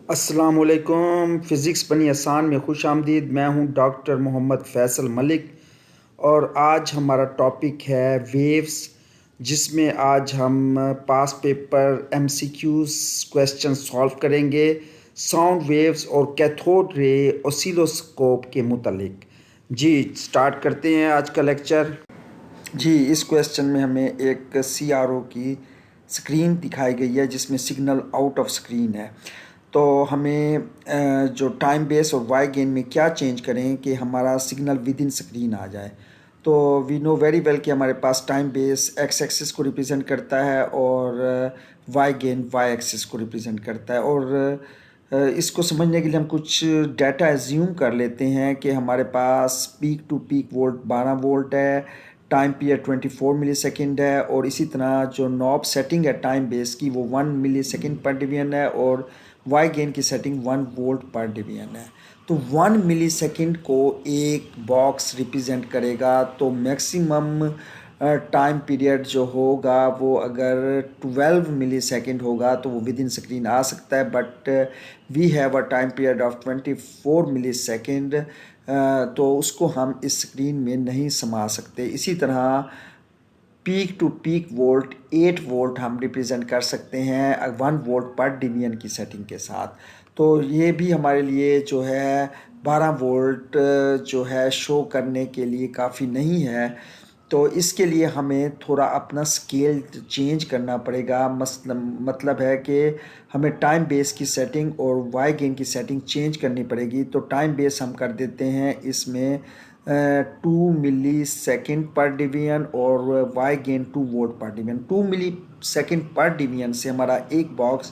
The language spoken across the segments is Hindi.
अस्सलामुअलैकुम। फ़िज़िक्स बनी आसान में खुश आमदीद। मैं हूं डॉक्टर मोहम्मद फ़ैसल मलिक और आज हमारा टॉपिक है वेव्स, जिसमें आज हम पास पेपर एमसीक्यूज़ क्वेश्चन सॉल्व करेंगे साउंड वेव्स और कैथोड रे ऑसिलोस्कोप के मुतालिक। जी स्टार्ट करते हैं आज का लेक्चर। जी इस क्वेश्चन में हमें एक सीआरओ की स्क्रीन दिखाई गई है जिसमें सिग्नल आउट ऑफ स्क्रीन है। तो हमें जो टाइम बेस और वाई गेन में क्या चेंज करें कि हमारा सिग्नल विद इन स्क्रीन आ जाए। तो वी नो वेरी वेल कि हमारे पास टाइम बेस एक्स एक्सिस को रिप्रेजेंट करता है और वाई गेन वाई एक्सिस को रिप्रेजेंट करता है। और इसको समझने के लिए हम कुछ डाटा एज्यूम कर लेते हैं कि हमारे पास peak to peak volt 12 volt है, टाइम पीरियड 24 मिली सेकेंड है और इसी तरह जो नॉब सेटिंग है टाइम बेस की वो 1 मिली सेकेंड पर डिवीजन है और वाई गेन की सेटिंग 1 वोल्ट पर डिवीजन है। तो 1 मिली सेकेंड को एक बॉक्स रिप्रेजेंट करेगा। तो मैक्सिमम टाइम पीरियड जो होगा वो अगर 12 मिली सेकेंड होगा तो वो विद इन स्क्रीन आ सकता है, but we have a time period of 24 millisecond, तो उसको हम इस स्क्रीन में नहीं समा सकते। इसी तरह peak to peak volt 8 volt हम रिप्रेजेंट कर सकते हैं 1 वोल्ट पर डिवीजन की सेटिंग के साथ। तो ये भी हमारे लिए जो है 12 वोल्ट जो है शो करने के लिए काफ़ी नहीं है। तो इसके लिए हमें थोड़ा अपना स्केल चेंज करना पड़ेगा। मतलब है कि हमें टाइम बेस की सेटिंग और वाई गेन की सेटिंग चेंज करनी पड़ेगी। तो टाइम बेस हम कर देते हैं इसमें 2 मिली सेकेंड पर डिवीजन और वाई गेन 2 वोल्ट पर डिवीजन। 2 मिली सेकेंड पर डिवीजन से हमारा एक बॉक्स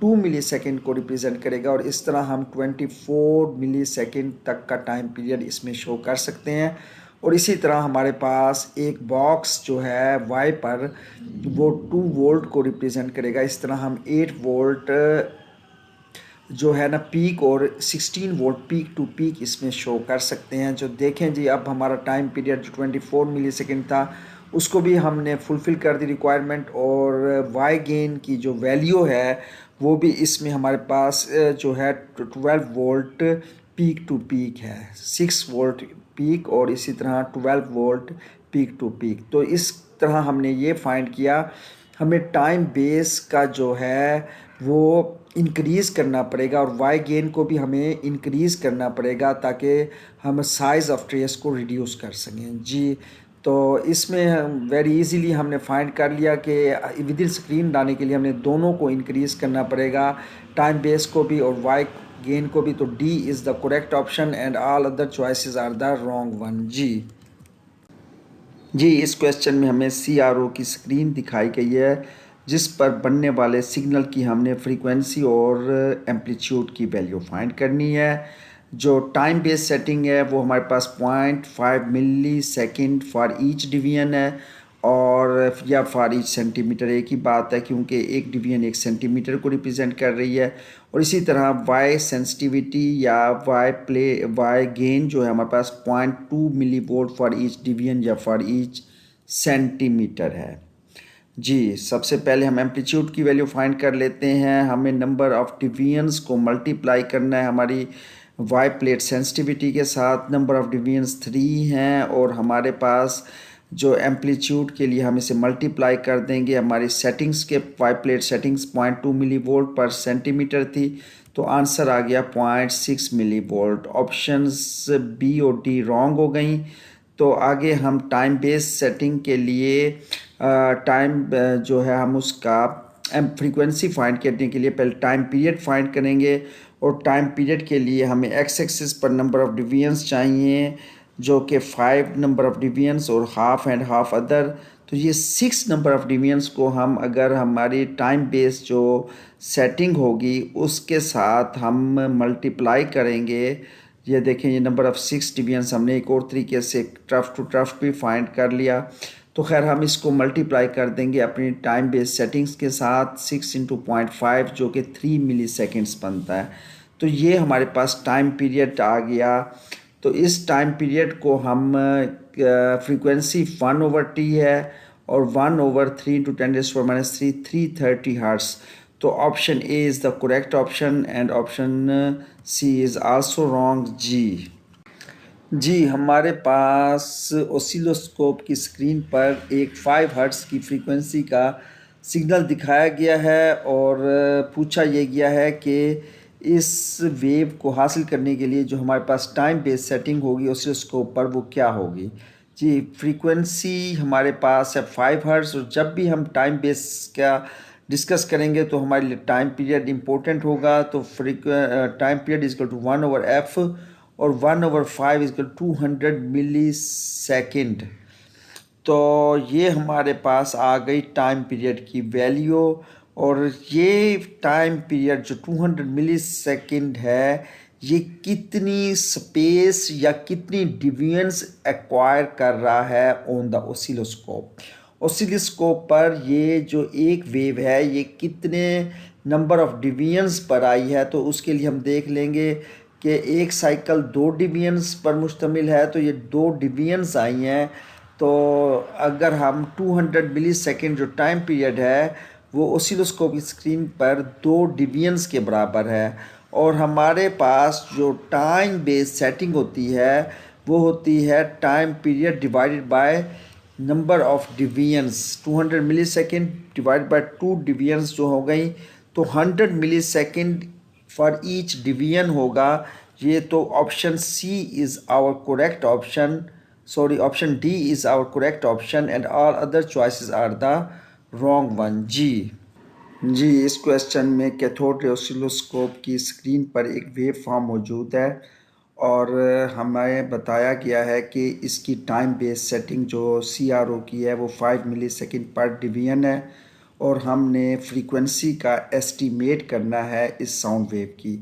2 मिली सेकेंड को रिप्रेजेंट करेगा और इस तरह हम 24 मिली सेकेंड तक का टाइम पीरियड इसमें शो कर सकते हैं। और इसी तरह हमारे पास एक बॉक्स जो है वाई पर वो 2 वोल्ट को रिप्रेजेंट करेगा। इस तरह हम 8 वोल्ट जो है ना पीक और 16 वोल्ट पीक टू पीक इसमें शो कर सकते हैं। जो देखें जी अब हमारा टाइम पीरियड जो 24 मिली सेकेंड था उसको भी हमने फुलफ़िल कर दी रिक्वायरमेंट और वाई गेन की जो वैल्यू है वो भी इसमें हमारे पास जो है 12 वोल्ट पीक टू पीक है, 6 वोल्ट पीक और इसी तरह 12 वोल्ट पीक टू पीक। तो इस तरह हमने ये फाइंड किया हमें टाइम बेस का जो है वो इंक्रीज़ करना पड़ेगा और वाई गेन को भी हमें इंक्रीज़ करना पड़ेगा ताकि हम साइज़ ऑफ ट्रेस को रिड्यूस कर सकें। जी तो इसमें हम वेरी इजीली हमने फाइंड कर लिया कि विद इन स्क्रीन लाने के लिए हमने दोनों को इंक्रीज़ करना पड़ेगा, टाइम बेस को भी और वाई गेन को भी। तो D is the correct option and all other choices are the wrong one. जी इस क्वेश्चन में हमें सीआरओ की स्क्रीन दिखाई गई है जिस पर बनने वाले सिग्नल की हमने फ्रीक्वेंसी और एम्पलीट्यूड की वैल्यू फाइंड करनी है। जो टाइम बेस सेटिंग है वो हमारे पास 0.5 मिली सेकेंड फॉर ईच डिवीजन है और या फॉर ईच सेंटीमीटर, एक ही बात है क्योंकि एक डिवीजन 1 सेंटीमीटर को रिप्रेजेंट कर रही है। और इसी तरह वाई सेंसिटिविटी या वाई गेन जो है हमारे पास 0.2 millivolt for each division या फॉर ईच सेंटीमीटर है। जी सबसे पहले हम एम्पलीट्यूड की वैल्यू फाइंड कर लेते हैं। हमें नंबर ऑफ़ डिवीजन्स को मल्टीप्लाई करना है हमारी वाई प्लेट सेंसिटिविटी के साथ। नंबर ऑफ़ डिवीजन्स 3 हैं और हमारे पास जो एम्पलीट्यूड के लिए हम इसे मल्टीप्लाई कर देंगे हमारी सेटिंग्स के y plate settings 0.2 millivolt per centimetre थी तो आंसर आ गया 0.6 मिली वोल्ट। ऑप्शंस बी और डी रॉन्ग हो गई। तो आगे हम टाइम बेस सेटिंग के लिए टाइम जो है हम उसका फ्रीक्वेंसी फाइंड करने के लिए पहले टाइम पीरियड फाइंड करेंगे और टाइम पीरियड के लिए हमें एक्स एक्सिस पर नंबर ऑफ़ डिवीजन्स चाहिए जो कि 5 नंबर ऑफ़ डिवीजन्स और हाफ एंड हाफ अदर। तो ये 6 नंबर ऑफ़ डिवीजन्स को हम अगर हमारी टाइम बेस जो सेटिंग होगी उसके साथ हम मल्टीप्लाई करेंगे। ये देखें ये नंबर ऑफ़ 6 डिवीजन्स हमने एक और तरीके से ट्रफ टू ट्रफ भी फाइंड कर लिया। तो खैर हम इसको मल्टीप्लाई कर देंगे अपनी टाइम बेस सेटिंग्स के साथ 6 इंटू 0.5 जो कि 3 मिली सेकेंड्स बनता है। तो ये हमारे पास टाइम पीरियड आ गया। तो इस टाइम पीरियड को हम फ्रीक्वेंसी 1/t है और 1/3 × 10⁻³ 330 हर्ट्ज़। तो option A is the correct option and option C is also wrong जी। हमारे पास ऑसिलोस्कोप की स्क्रीन पर एक 5 हर्ट्ज़ की फ्रीक्वेंसी का सिग्नल दिखाया गया है और पूछा यह गया है कि इस वेव को हासिल करने के लिए जो हमारे पास टाइम बेस सेटिंग होगी ऑसिलोस्कोप पर वो क्या होगी। जी, फ्रीक्वेंसी हमारे पास है 5 हर्ट्ज़ और जब भी हम टाइम बेस का डिस्कस करेंगे तो हमारे लिए टाइम पीरियड इम्पोर्टेंट होगा। तो time period is equal to 1/f और 1/5 is equal to 200 millisecond. तो ये हमारे पास आ गई टाइम पीरियड की वैल्यू और ये टाइम पीरियड जो 200 मिली सेकेंड है ये कितनी स्पेस या कितनी डिविएंस एक्वायर कर रहा है ऑन द ऑसिलोस्कोप। ऑसिलोस्कोप पर ये जो एक वेव है ये कितने नंबर ऑफ डिविएंस पर आई है, तो उसके लिए हम देख लेंगे कि एक साइकिल 2 डिविएंस पर मुश्तमिल है, तो ये 2 डिविएंस आई हैं। तो अगर हम 200 मिली सेकेंड जो टाइम पीरियड है वो ऑसिलोस्कोप की स्क्रीन पर 2 डिविएंस के बराबर है और हमारे पास जो टाइम बेस सेटिंग होती है वो होती है time period divided by number of divisions. 200 millisecond divide by 2 divisions जो हो गई तो 100 millisecond for each division होगा। ये तो option C is our correct option, sorry option D is our correct option and all other choices are the wrong one जी। इस क्वेश्चन में कैथोड रे ऑसिलोस्कोप की स्क्रीन पर एक वेव फॉर्म मौजूद है और हमें बताया गया है कि इसकी टाइम बेस सेटिंग जो CRO की है वो 5 मिली सेकेंड पर डिवीजन है और हमने फ्रीक्वेंसी का एस्टीमेट करना है इस साउंड वेव की।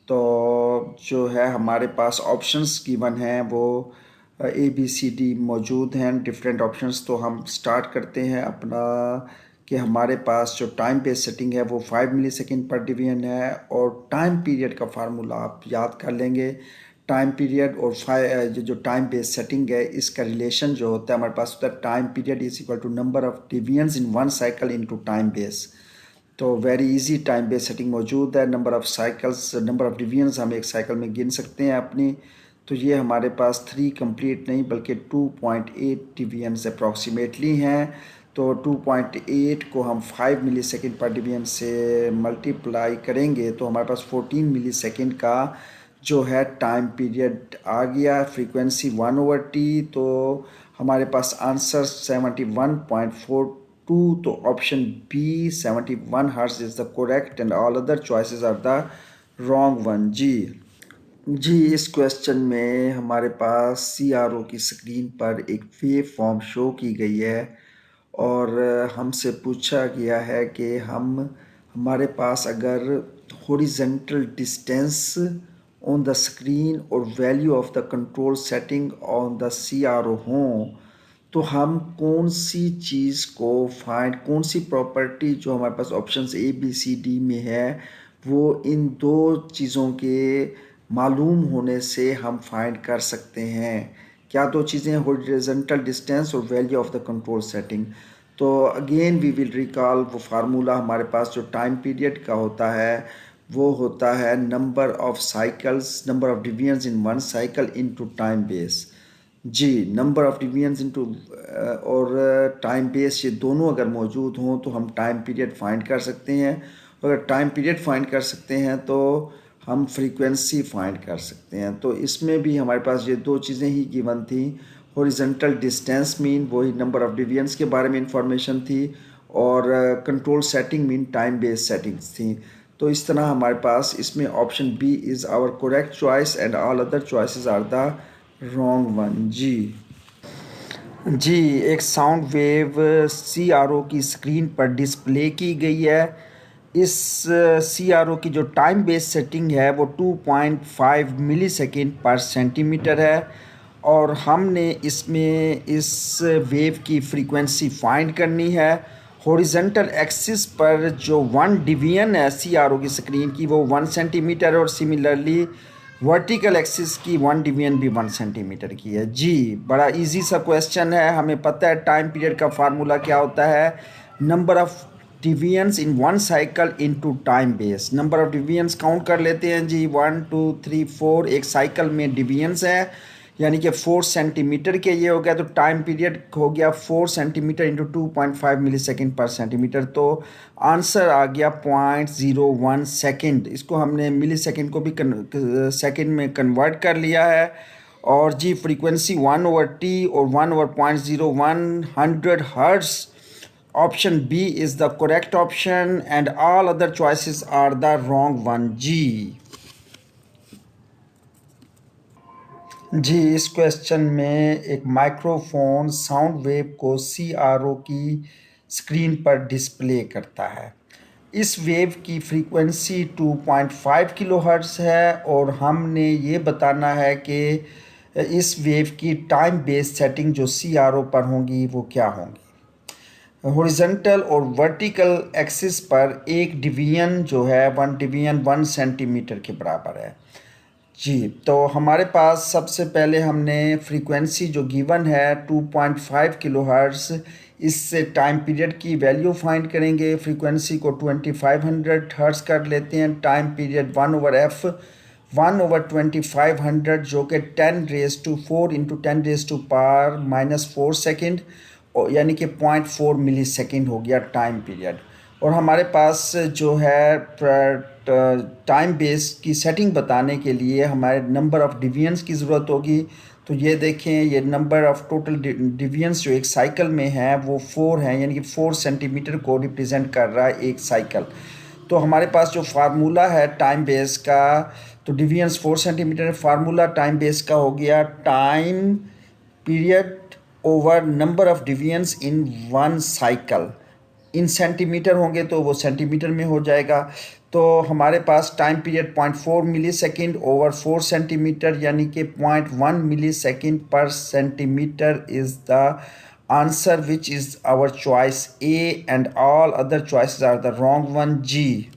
तो जो है हमारे पास ऑप्शंस गिवन हैं वो ABCD मौजूद हैं, डिफरेंट ऑप्शंस। तो हम स्टार्ट करते हैं अपना कि हमारे पास जो टाइम बेस सेटिंग है वो 5 मिली सेकेंड पर डिवीजन है और टाइम पीरियड का फार्मूला आप याद कर लेंगे। टाइम पीरियड और जो टाइम बेस सेटिंग है इसका रिलेशन जो होता है हमारे पास होता है time period is equal to number of divisions in one cycle into time base. तो very easy time base setting मौजूद है। Number of cycles, number of divisions हम एक साइकिल में गिन सकते हैं अपनी। तो ये हमारे पास 3 कंप्लीट नहीं बल्कि 2.8 डिवीजन्स अप्रॉक्सीमेटली हैं। तो 2.8 को हम 5 मिली सेकेंड पर डिवीजन से मल्टीप्लाई करेंगे तो हमारे पास 14 मिली सेकेंड का जो है टाइम पीरियड आ गया। फ्रीक्वेंसी 1/t, तो हमारे पास आंसर 71.42। तो option B 71 hertz is the correct and all other choices are the wrong one जी। इस क्वेश्चन में हमारे पास CRO की स्क्रीन पर एक वेव फॉर्म शो की गई है और हमसे पूछा गया है कि हमारे पास अगर horizontal distance on the screen और value of the control setting on the CRO हों तो हम कौन सी चीज़ को कौन सी प्रॉपर्टी जो हमारे पास ऑप्शंस ABCD में है वो इन 2 चीज़ों के मालूम होने से हम फाइंड कर सकते हैं। क्या 2 चीज़ें? हॉरिजॉन्टल डिस्टेंस और value of the control setting. तो अगेन वी विल रिकॉल वो फार्मूला हमारे पास जो टाइम पीरियड का होता है वो होता है number of cycles, number of divisions in one cycle into time base जी। नंबर ऑफ डिवीजन्स इनटू और टाइम बेस ये दोनों अगर मौजूद हों तो हम टाइम पीरियड फाइंड कर सकते हैं। अगर टाइम पीरियड फाइंड कर सकते हैं तो हम फ्रीक्वेंसी फाइंड कर सकते हैं। तो इसमें भी हमारे पास ये 2 चीज़ें ही गिवन थी। हॉरिजॉन्टल डिस्टेंस मीन वही नंबर ऑफ डिवीजन्स के बारे में इंफॉर्मेशन थी और control setting mean time base settings थी। तो इस तरह हमारे पास इसमें option B is our correct choice and all other choices are the wrong one जी। एक साउंड वेव CRO की स्क्रीन पर डिस्प्ले की गई है। इस CRO की जो टाइम बेस सेटिंग है वो 2.5 मिली सेकेंड पर सेंटीमीटर है और हमने इसमें इस वेव की फ्रीक्वेंसी फाइंड करनी है। हॉरिजॉन्टल एक्सिस पर जो 1 डिवीजन है CRO की स्क्रीन की वो 1 सेंटीमीटर और सिमिलरली वर्टिकल एक्सिस की 1 डिवीजन भी 1 सेंटीमीटर की है जी। बड़ा इजी सा क्वेश्चन है। हमें पता है टाइम पीरियड का फार्मूला क्या होता है, number of divisions in one cycle into time base. Number of divisions count कर लेते हैं जी, 1 2 3 4। एक साइकिल में डिविजन्स है यानी कि 4 सेंटीमीटर के ये हो गया, तो टाइम पीरियड हो गया 4 सेंटीमीटर इंटू 2.5 मिली सेकेंड पर सेंटीमीटर, तो आंसर आ गया 0.01 सेकेंड। इसको हमने मिली सेकेंड को भी सेकेंड में कन्वर्ट कर लिया है। और जी फ्रीक्वेंसी 1/t और 1/0.01 100 hertz. Option B is the correct option and all other choices are the wrong one जी। जी इस क्वेश्चन में एक माइक्रोफोन साउंड वेव को CRO की स्क्रीन पर डिस्प्ले करता है। इस वेव की फ्रीक्वेंसी 2.5 किलोहर्ट्ज़ है और हमने ये बताना है कि इस वेव की टाइम बेस सेटिंग जो CRO पर होंगी वो क्या होंगी। हॉरिजॉन्टल और वर्टिकल एक्सिस पर एक डिवीजन जो है 1 डिवीजन 1 सेंटीमीटर के बराबर है जी। तो हमारे पास सबसे पहले हमने फ्रीक्वेंसी जो गिवन है 2.5 किलोहर्ट्ज़, इससे टाइम पीरियड की वैल्यू फाइंड करेंगे। फ्रीक्वेंसी को 2500 हर्ट्ज़ कर लेते हैं। टाइम पीरियड 1/f 1/2500 जो कि 10⁻4 इंटू 10⁻⁻⁴ सेकेंड यानी कि 0.4 मिली सेकेंड हो गया टाइम पीरियड। और हमारे पास जो है टाइम बेस की सेटिंग बताने के लिए हमारे नंबर ऑफ़ डिविजन्स की ज़रूरत होगी। तो ये देखें, ये नंबर ऑफ़ टोटल डिविजन्स जो एक साइकिल में है वो 4 हैं, यानी कि 4 सेंटीमीटर को रिप्रेजेंट कर रहा है एक साइकिल। तो हमारे पास जो फार्मूला है टाइम बेस का, तो divisions 4 centimetre, formula time base का हो गया time period over number of divisions in one cycle. In centimetre होंगे तो वो सेंटीमीटर में हो जाएगा। तो हमारे पास time period 0.4 millisecond over 4 centimetre यानी कि 0.1 millisecond per centimetre is the answer which is our choice A and all other choices are the wrong one ji.